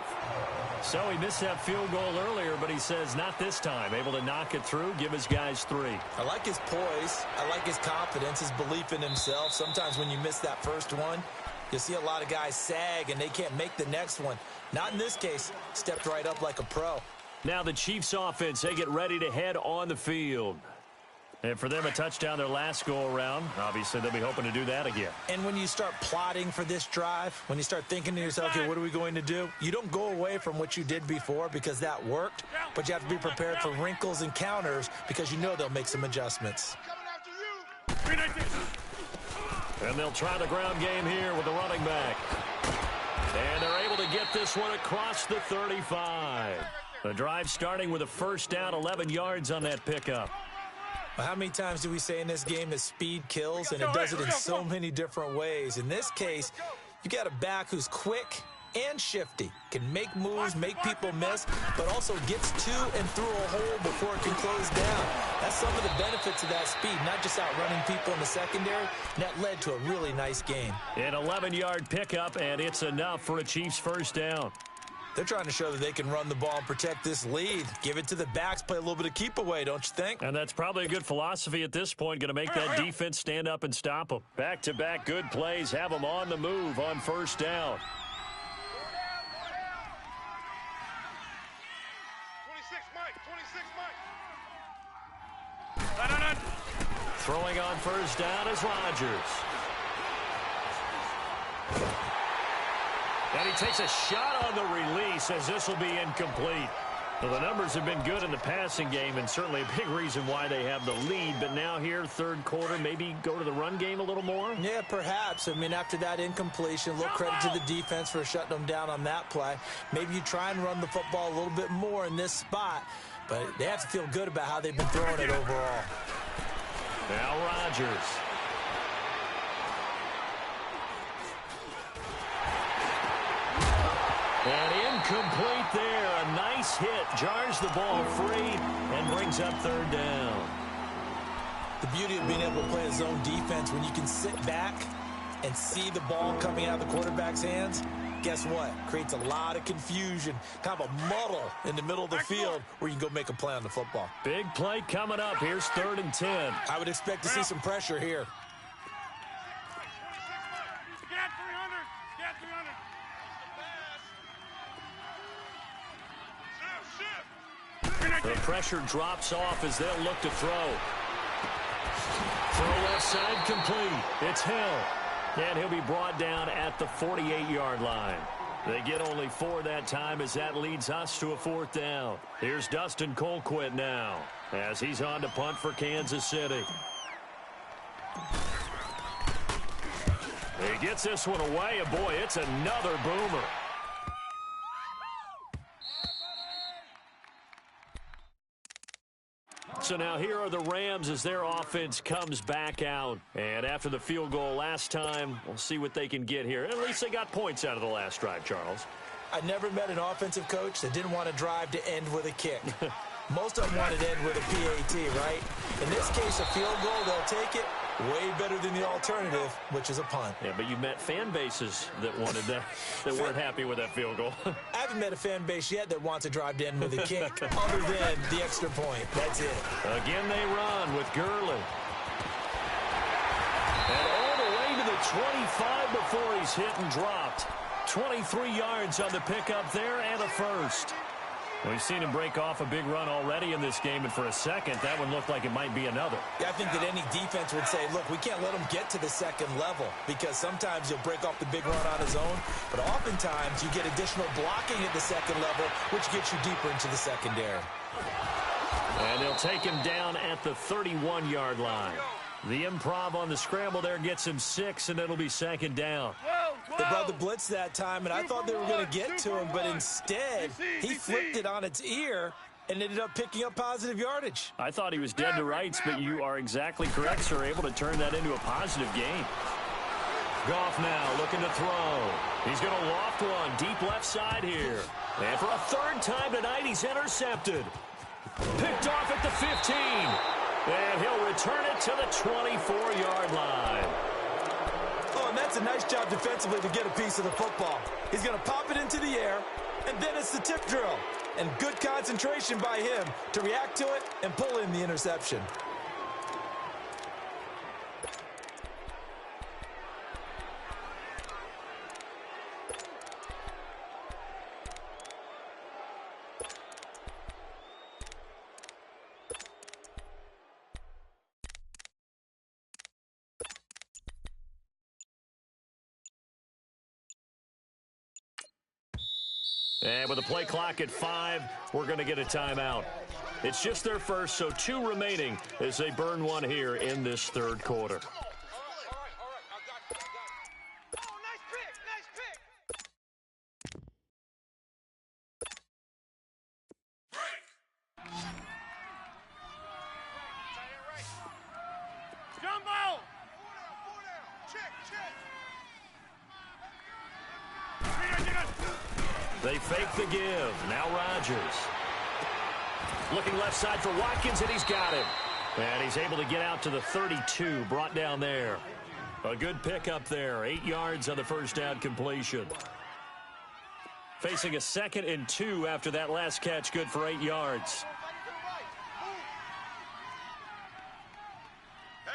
So he missed that field goal earlier, but he says not this time. Able to knock it through, give his guys 3. I like his poise. I like his confidence, his belief in himself. Sometimes when you miss that first one, you see a lot of guys sag and they can't make the next one. Not in this case. Stepped right up like a pro. Now the Chiefs offense, they get ready to head on the field. And for them, a touchdown their last go-around. Obviously, they'll be hoping to do that again. And when you start plotting for this drive, when you start thinking to yourself, okay, what are we going to do? You don't go away from what you did before because that worked, but you have to be prepared for wrinkles and counters because you know they'll make some adjustments. And they'll try the ground game here with the running back. And they're able to get this one across the 35. The drive starting with a first down, 11 yards on that pickup. Well, how many times do we say in this game that speed kills, and it does it in so many different ways? In this case, you got a back who's quick and shifty, can make moves, make people miss, but also gets to and through a hole before it can close down. That's some of the benefits of that speed, not just outrunning people in the secondary. And that led to a really nice gain. An 11-yard pickup, and it's enough for a Chiefs first down. They're trying to show that they can run the ball and protect this lead. Give it to the backs, play a little bit of keep away, don't you think? And that's probably a good philosophy at this point, going to make that defense stand up and stop them. Back-to-back good plays, have them on the move on first down. 26 Mike. Throwing on first down is Rodgers. And he takes a shot on the release as this will be incomplete. Well, the numbers have been good in the passing game and certainly a big reason why they have the lead. But now here, third quarter, maybe go to the run game a little more? Yeah, perhaps. I mean, after that incompletion, a little credit to the defense for shutting them down on that play. Maybe you try and run the football a little bit more in this spot. But they have to feel good about how they've been throwing it overall. Now Rodgers. And incomplete there. A nice hit. Jars the ball free and brings up third down. The beauty of being able to play a zone defense when you can sit back and see the ball coming out of the quarterback's hands, guess what? Creates a lot of confusion, kind of a muddle in the middle of the field where you can go make a play on the football. Big play coming up. Here's 3rd and 10. I would expect to see some pressure here. The pressure drops off as they'll look to throw. Throw left side complete. It's Hill. And he'll be brought down at the 48-yard line. They get only 4 that time as that leads us to a 4th down. Here's Dustin Colquitt now as he's on to punt for Kansas City. He gets this one away, and boy, it's another boomer. So now here are the Rams as their offense comes back out. And after the field goal last time, we'll see what they can get here. At least they got points out of the last drive, Charles. I never met an offensive coach that didn't want to drive to end with a kick. Most of them wanted to end with a PAT, right? In this case, a field goal, they'll take it. Way better than the alternative, which is a punt. Yeah, but you met fan bases that wanted that, that weren't happy with that field goal. I haven't met a fan base yet that wants to drive to end with a kick other than the extra point. That's it. Again, they run with Gurley. And all the way to the 25 before he's hit and dropped. 23 yards on the pickup there and a first. We've seen him break off a big run already in this game, and for a second, that one looked like it might be another. Yeah, I think that any defense would say, look, we can't let him get to the second level because sometimes he'll break off the big run on his own, but oftentimes you get additional blocking at the second level, which gets you deeper into the secondary. And they'll take him down at the 31-yard line. The improv on the scramble there gets him 6, and it'll be second down. They brought the blitz that time, and I thought they were going to get to him, but instead, he flipped it on its ear and ended up picking up positive yardage. I thought he was dead to rights, but you are exactly correct, sir, able to turn that into a positive gain. Goff now looking to throw. He's going to loft one deep left side here. And for a third time tonight, he's intercepted. Picked off at the 15. And he'll return it to the 24-yard line. Oh, and that's a nice job defensively to get a piece of the football. He's going to pop it into the air, and then it's the tip drill. And good concentration by him to react to it and pull in the interception. And with the play clock at 5, we're going to get a timeout. It's just their first, so 2 remaining as they burn one here in this third quarter. They fake the give. Now Rodgers. Looking left side for Watkins, and he's got him. And he's able to get out to the 32, brought down there. A good pickup there. 8 yards on the first down completion. Facing a 2nd and 2 after that last catch, good for 8 yards. Hey.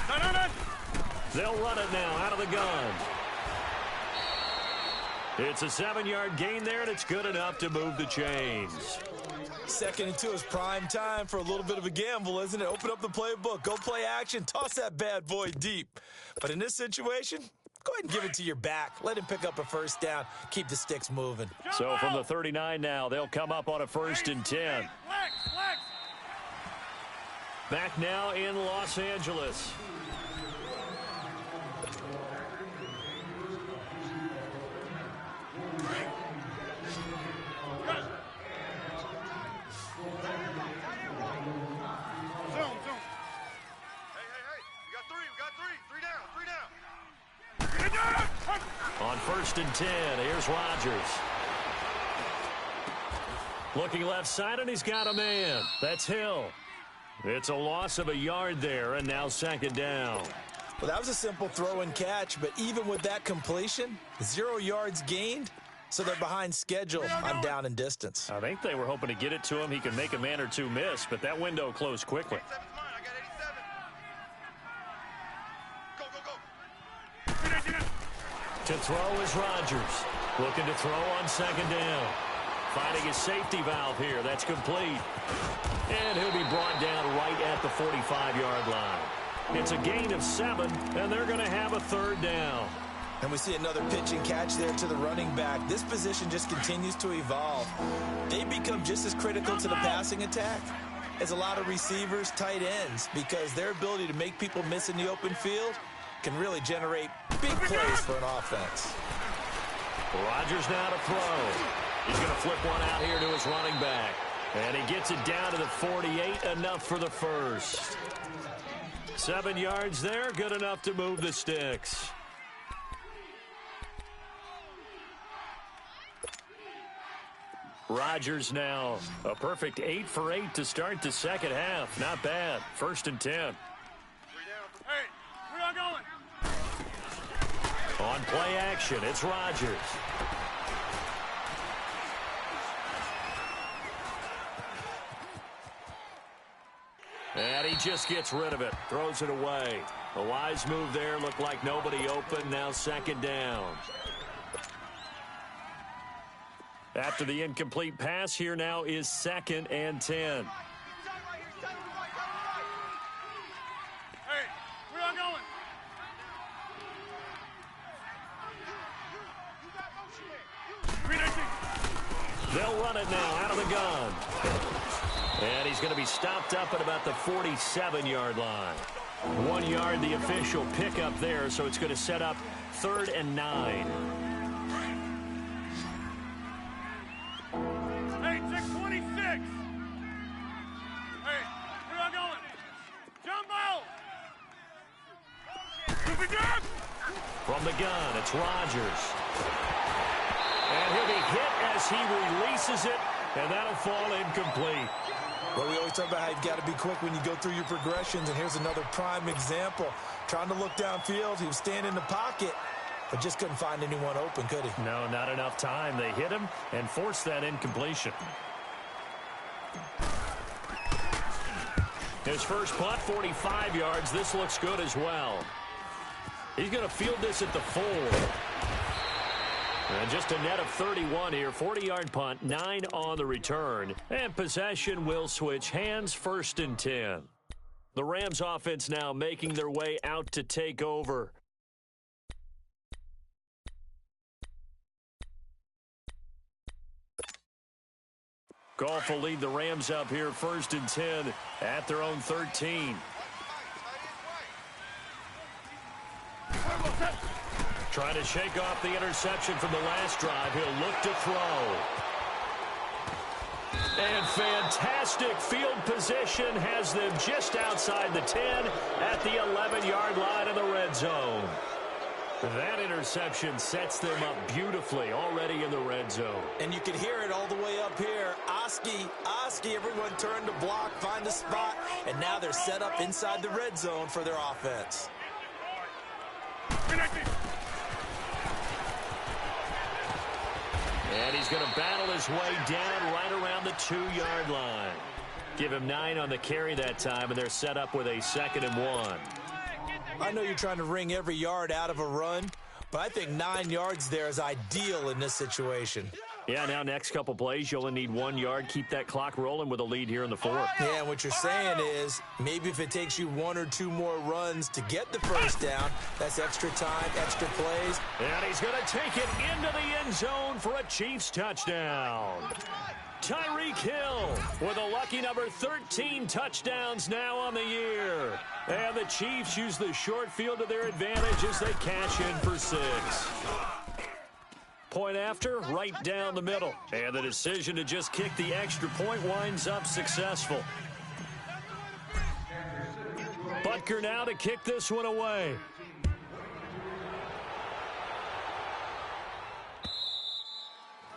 4 down. No. They'll run it now out of the gun. It's a 7-yard gain there, and it's good enough to move the chains. 2nd and 2 is prime time for a little bit of a gamble, isn't it? Open up the playbook, go play action, toss that bad boy deep. But in this situation, go ahead and give it to your back. Let him pick up a first down. Keep the sticks moving. So from the 39 now, they'll come up on a 1st and 10. Back now in Los Angeles. On 1st and 10, here's Rodgers. Looking left side, and he's got a man. That's Hill. It's a loss of a yard there, and now 2nd down. Well, that was a simple throw and catch, but even with that completion, 0 yards gained, so they're behind schedule on down and distance. I think they were hoping to get it to him. He could make a man or two miss, but that window closed quickly. To throw is Rodgers. Looking to throw on 2nd down. Finding his safety valve here. That's complete. And he'll be brought down right at the 45-yard line. It's a gain of 7, and they're going to have a 3rd down. And we see another pitch and catch there to the running back. This position just continues to evolve. They become just as critical to the passing attack as a lot of receivers, tight ends, because their ability to make people miss in the open field can really generate big plays for an offense. Rodgers now to throw. He's going to flip one out here to his running back. And he gets it down to the 48, enough for the first. 7 yards there, good enough to move the sticks. Rodgers now a perfect 8 for 8 to start the second half. Not bad. 1st and 10. Hey, where y'all going? On play action, it's Rodgers. And he just gets rid of it. Throws it away. A wise move there. Looked like nobody open. Now 2nd down. After the incomplete pass, here now is 2nd and 10. Hey, where y'all going? They'll run it now out of the gun. And he's going to be stopped up at about the 47-yard line. 1 yard, the official pickup there, so it's going to set up 3rd and 9. Hey, check 26. Hey, where y'all going? Jumbo! From the gun, it's Rodgers. And he'll be hit as he releases it, and that'll fall incomplete. Well, we always talk about how you've got to be quick when you go through your progressions, and here's another prime example. Trying to look downfield, he was standing in the pocket, but just couldn't find anyone open, could he? No, not enough time. They hit him and forced that incompletion. His first punt, 45 yards. This looks good as well. He's going to field this at the 4. And just a net of 31 here. 40-yard punt, 9 on the return. And possession will switch hands, 1st and 10. The Rams offense now making their way out to take over. Goff will lead the Rams up here, 1st and 10 at their own 13. Trying to shake off the interception from the last drive. He'll look to throw. And fantastic field position has them just outside the 10 at the 11-yard line in the red zone. That interception sets them up beautifully already in the red zone. And you can hear it all the way up here. Oski, everyone turned to block, find a spot, and now they're set up inside the red zone for their offense. And he's going to battle his way down right around the 2-yard line. Give him 9 on the carry that time, and they're set up with a 2nd and 1. I know you're trying to wring every yard out of a run, but I think 9 yards there is ideal in this situation. Yeah, now next couple plays, you only need 1 yard. Keep that clock rolling with a lead here in the 4th. Yeah, what you're saying is maybe if it takes you 1 or 2 more runs to get the first down, that's extra time, extra plays. And he's going to take it into the end zone for a Chiefs touchdown. Tyreek Hill with a lucky number 13 touchdowns now on the year. And the Chiefs use the short field to their advantage as they cash in for 6. Point after, right down the middle. And the decision to just kick the extra point winds up successful. Butker now to kick this one away.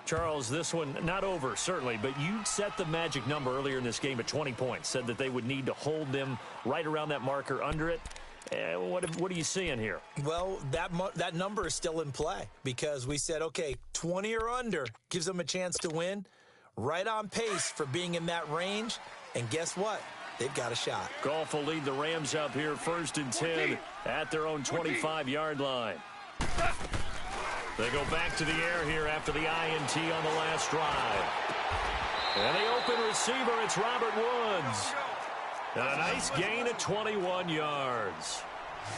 Charles, this one not over, certainly, but you set the magic number earlier in this game at 20 points. Said that they would need to hold them right around that marker under it. What are you seeing here? Well, that number is still in play because we said, okay, 20 or under gives them a chance to win. Right on pace for being in that range. And guess what? They've got a shot. Goff will lead the Rams up here 1st and 10 at their own 25-yard line. They go back to the air here after the INT on the last drive. And the open receiver, it's Robert Woods. And a nice gain of 21 yards.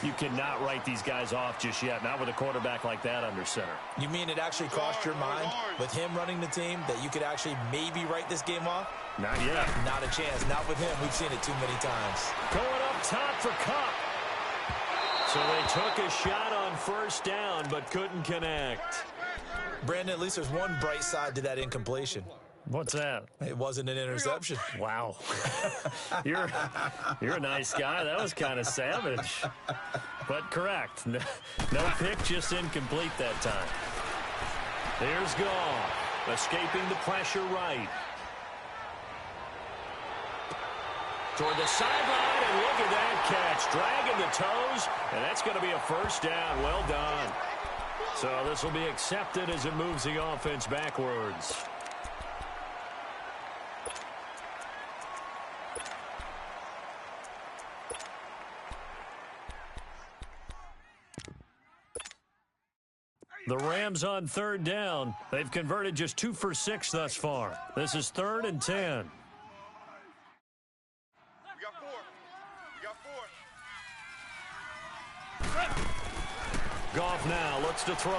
You cannot write these guys off just yet, not with a quarterback like that under center. You mean it actually crossed your mind with him running the team that you could actually maybe write this game off? Not yet. Not a chance. Not with him. We've seen it too many times. Going up top for Kupp. So they took a shot on 1st down but couldn't connect. Brandon, at least there's one bright side to that incompletion. What's that? It wasn't an interception. Wow. You're a nice guy. That was kind of savage. But correct. No pick, just incomplete that time. Here's Goff, escaping the pressure right. Toward the sideline, and look at that catch. Dragging the toes, and that's going to be a first down. Well done. So this will be accepted as it moves the offense backwards. The Rams on third down. They've converted just 2 for 6 thus far. This is 3rd and 10. We got 4. We got 4. Goff now looks to throw.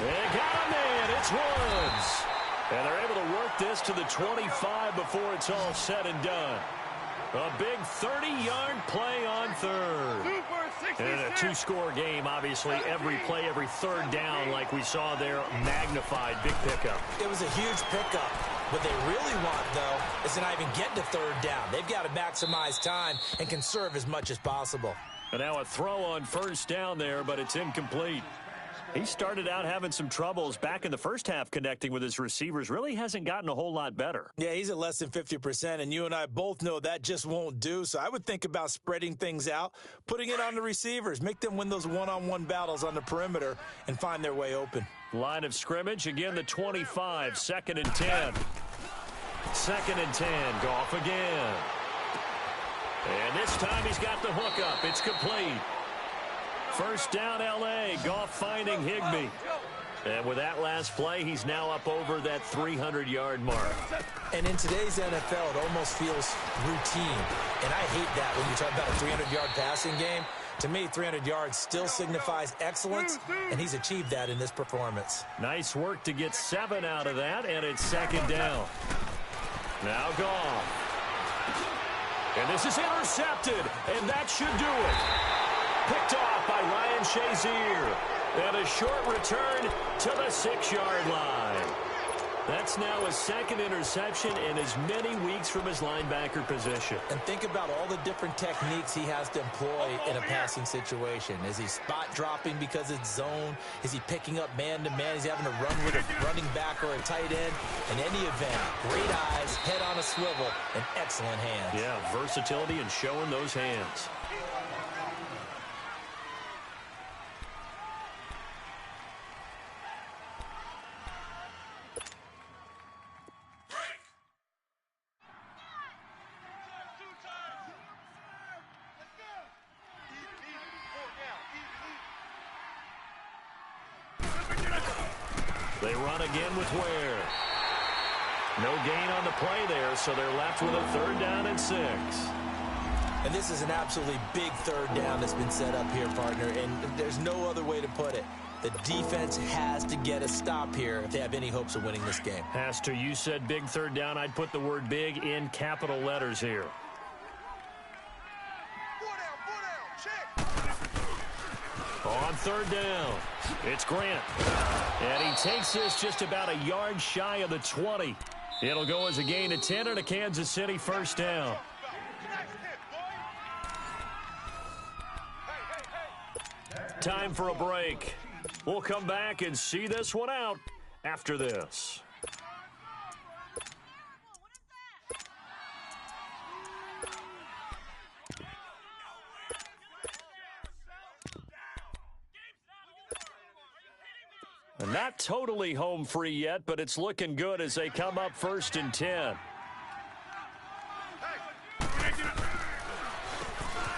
They got a man. It's Woods. And they're able to work this to the 25 before it's all said and done. A big 30-yard play on third. And a 2-score game, obviously, every play, every third down, like we saw there, magnified, big pickup. It was a huge pickup. What they really want, though, is to not even get to third down. They've got to maximize time and conserve as much as possible. And now a throw on first down there, but it's incomplete. He started out having some troubles back in the first half connecting with his receivers. Really hasn't gotten a whole lot better. Yeah, he's at less than 50%, and you and I both know that just won't do. So I would think about spreading things out, putting it on the receivers, make them win those one-on-one battles on the perimeter and find their way open. Line of scrimmage, again the 25, 2nd and 10. 2nd and 10, Goff again. And this time he's got the hook up. It's complete. First down, L.A. Goff finding Higbee. And with that last play, he's now up over that 300-yard mark. And in today's NFL, it almost feels routine. And I hate that when you talk about a 300-yard passing game. To me, 300 yards still signifies excellence, and he's achieved that in this performance. Nice work to get 7 out of that, and it's 2nd down. Now Goff. And this is intercepted, and that should do it. Picked off by Ryan Shazier. And a short return to the 6-yard line. That's now his 2nd interception in as many weeks from his linebacker position. And think about all the different techniques he has to employ in a passing situation. Is he spot dropping because it's zone? Is he picking up man-to-man? Is he having to run with a running back or a tight end? In any event, great eyes, head on a swivel, and excellent hands. Yeah, versatility and showing those hands. They run again with Ware. No gain on the play there, so they're left with a 3rd down and 6. And this is an absolutely big 3rd down that's been set up here, partner, and there's no other way to put it. The defense has to get a stop here if they have any hopes of winning this game. Has to. You said big 3rd down. I'd put the word big in capital letters here. On 3rd down, it's Grant. And he takes this just about a yard shy of the 20. It'll go as a gain of 10 and a Kansas City 1st down. Time for a break. We'll come back and see this one out after this. Not totally home free yet, but it's looking good as they come up 1st and 10.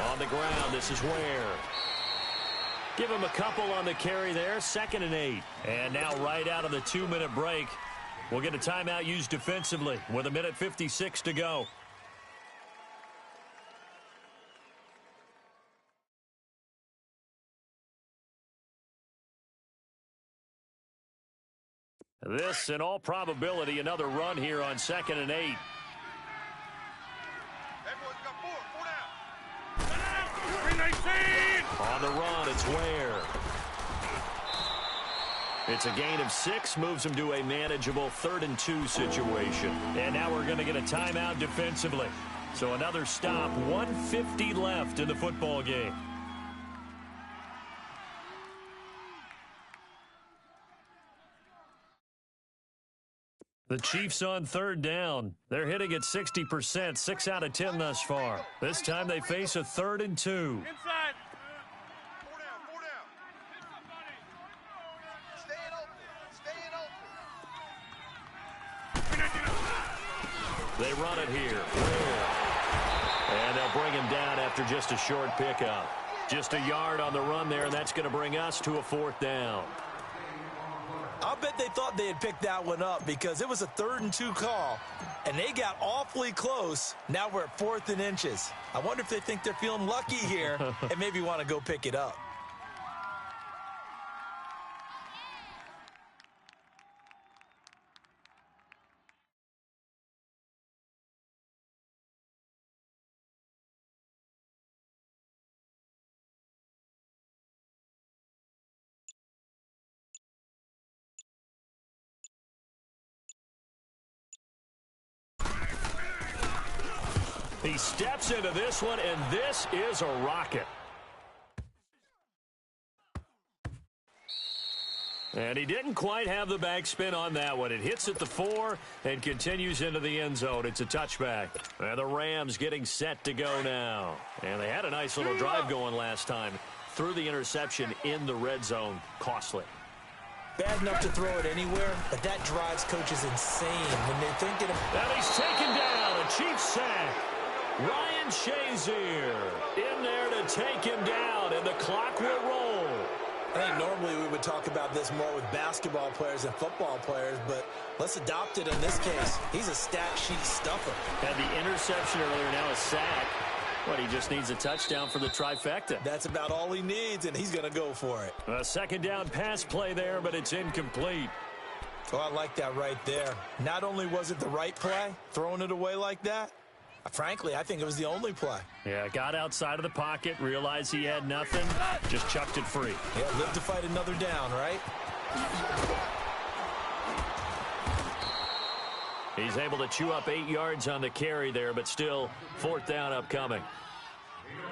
On the ground, this is Ware. Give him a couple on the carry there, 2nd and 8. And now right out of the 2-minute break, we'll get a timeout used defensively with 1:56 to go. This, in all probability, another run here on 2nd and 8. Everyone's got 4 down. 319. On the run, it's Ware. It's a gain of 6, moves him to a manageable 3rd and 2 situation. And now we're going to get a timeout defensively. So another stop, 1:50 left in the football game. The Chiefs on 3rd down. They're hitting at 60%, 6 out of 10 thus far. This time they face a 3rd and 2. Inside. 4 down. Staying open. They run it here. And they'll bring him down after just a short pickup. Just a yard on the run there, and that's going to bring us to a 4th down. I'll bet they thought they had picked that one up because it was a 3rd and 2 call, and they got awfully close. Now we're at 4th and inches. I wonder if they think they're feeling lucky here and maybe want to go pick it up. He steps into this one, and this is a rocket. And he didn't quite have the backspin on that one. It hits at the 4 and continues into the end zone. It's a touchback. And the Rams getting set to go now. And they had a nice little drive going last time. Threw the interception in the red zone. Costly. Bad enough to throw it anywhere, but that drives coaches insane when they're thinking of... And he's taken down. A Chiefs sack. Ryan Shazier in there to take him down, and the clock will roll. I think normally we would talk about this more with basketball players than football players, but let's adopt it in this case. He's a stat sheet stuffer. Had the interception earlier, now a sack. But he just needs a touchdown for the trifecta. That's about all he needs, and he's going to go for it. A 2nd down pass play there, but it's incomplete. Oh, I like that right there. Not only was it the right play, throwing it away like that, frankly, I think it was the only play. Yeah, got outside of the pocket, realized he had nothing, just chucked it free. Yeah, live to fight another down, right? He's able to chew up 8 yards on the carry there, but still 4th down upcoming.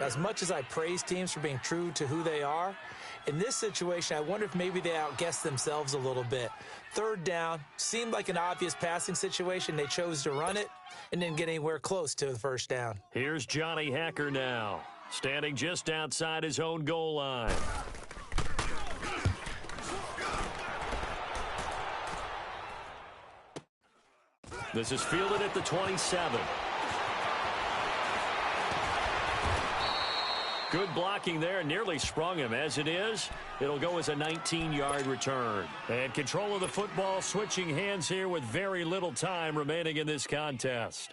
As much as I praise teams for being true to who they are, in this situation, I wonder if maybe they outguessed themselves a little bit. 3rd down, seemed like an obvious passing situation. They chose to run it and didn't get anywhere close to the 1st down. Here's Johnny Hacker now, standing just outside his own goal line. This is fielded at the 27. Good blocking there, nearly sprung him. As it is, it'll go as a 19-yard return. And control of the football switching hands here with very little time remaining in this contest.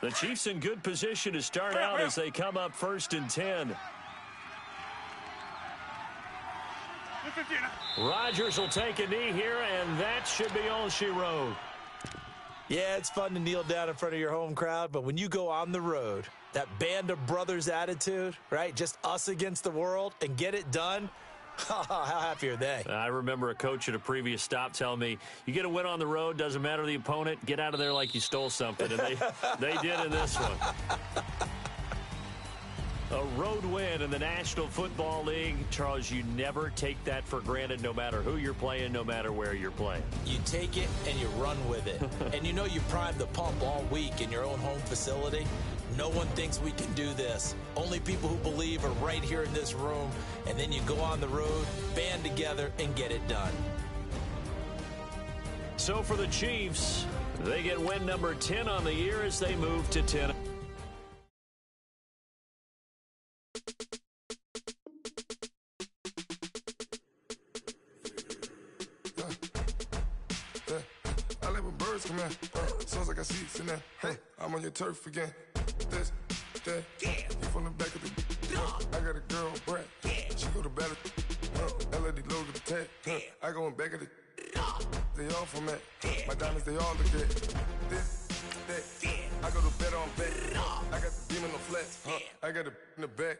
The Chiefs in good position to start out as they come up 1st and 10. Rodgers will take a knee here, and that should be all she wrote. Yeah, it's fun to kneel down in front of your home crowd, but when you go on the road, that band of brothers attitude, right, just us against the world, and get it done, how happy are they? I remember a coach at a previous stop telling me, you get a win on the road, doesn't matter the opponent, get out of there like you stole something, and they did in this one. A road win in the National Football League. Charles, you never take that for granted no matter who you're playing, no matter where you're playing. You take it and you run with it. And you know you primed the pump all week in your own home facility. No one thinks we can do this. Only people who believe are right here in this room. And then you go on the road, band together, and get it done. So for the Chiefs, they get win number 10 on the year as they move to 10. I let my birds come in. Sounds like I see it in there. Hey, I'm on your turf again. This, that, you from the back of the. I got a girl, Brad. She go to battle. LED logo the tag. I go in back of the. They all from that. My diamonds, they all look at. This, that. I go to bed on bed. I got the beam on the flats. I got it in the back.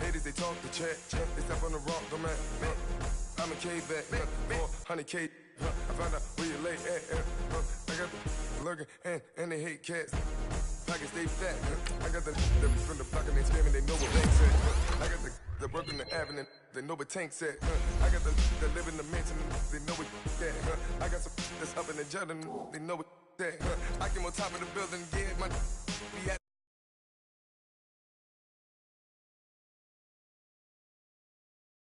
Haters, they talk the chat. They step on the rock, don't man. I'm a K-back. 400K. I found out where you lay at. I got the lurking and they hate cats. Pockets stay fat. I got the from the block and they screaming, they know what banks at. I got the work on the avenue, they know what tanks at. I got the live in the mansion, they know what that. I got some that's up in the jet and they know what that. I came on top of the building, yeah, my